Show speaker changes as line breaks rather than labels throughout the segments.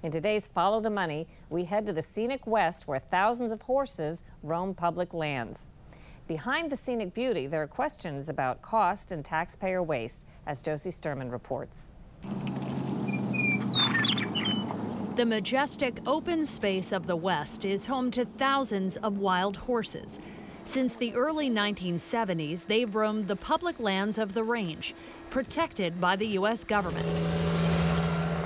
In today's Follow the Money, we head to the scenic West where thousands of horses roam public lands. Behind the scenic beauty, there are questions about cost and taxpayer waste, as Joce Sterman reports.
The majestic open space of the West is home to thousands of wild horses. Since the early 1970s, they've roamed the public lands of the range, protected by the U.S. government.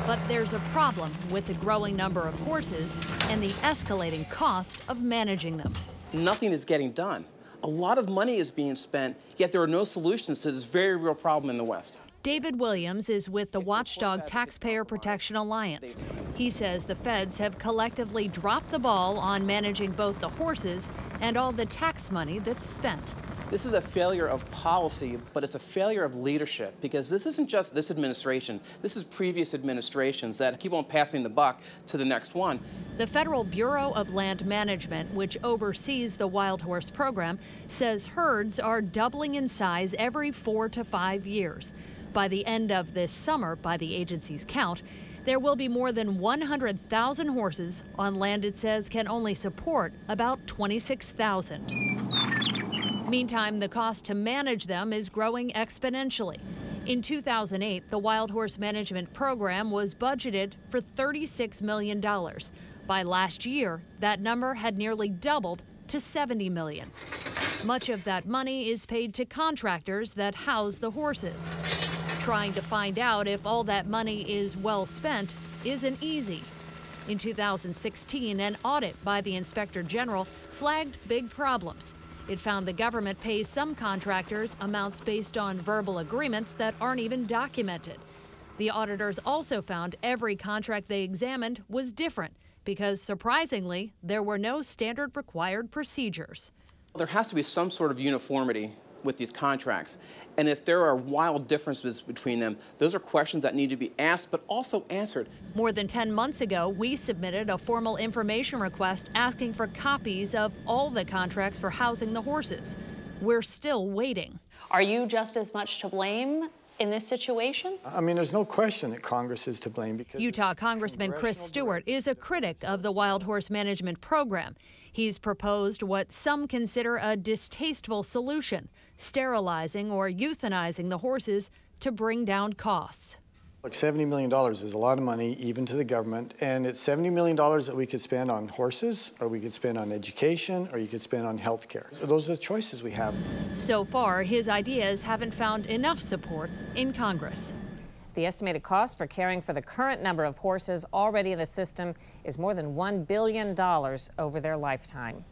But there's a problem with the growing number of horses and the escalating cost of managing them.
Nothing is getting done. A lot of money is being spent, yet there are no solutions to this very real problem in the West.
David Williams is with the watchdog Taxpayer Protection Alliance. He says the feds have collectively dropped the ball on managing both the horses and all the tax money that's spent.
This is a failure of policy, but it's a failure of leadership, because this isn't just this administration. This is previous administrations that keep on passing the buck to the next one.
The Federal Bureau of Land Management, which oversees the wild horse program, says herds are doubling in size every 4 to 5 years. By the end of this summer, by the agency's count, there will be more than 100,000 horses on land it says can only support about 26,000. Meantime, the cost to manage them is growing exponentially. In 2008, the Wild Horse Management Program was budgeted for $36 million. By last year, that number had nearly doubled to $70 million. Much of that money is paid to contractors that house the horses. Trying to find out if all that money is well spent isn't easy. In 2016, an audit by the Inspector General flagged big problems. It found the government pays some contractors amounts based on verbal agreements that aren't even documented. The auditors also found every contract they examined was different because, surprisingly, there were no standard required procedures.
There has to be some sort of uniformity with these contracts. And if there are wild differences between them, those are questions that need to be asked but also answered.
More than 10 months ago, we submitted a formal information request asking for copies of all the contracts for housing the horses. We're still waiting.
Are you just as much to blame in this situation?
I mean, there's no question that Congress is to blame because
Utah Congressman Chris Stewart is a critic of the Wild Horse Management Program. He's proposed what some consider a distasteful solution, sterilizing or euthanizing the horses to bring down costs.
Like $70 million is a lot of money, even to the government, and it's $70 million that we could spend on horses, or we could spend on education, or you could spend on health care. So those are the choices we have.
So far, his ideas haven't found enough support in Congress.
The estimated cost for caring for the current number of horses already in the system is more than $1 billion over their lifetime.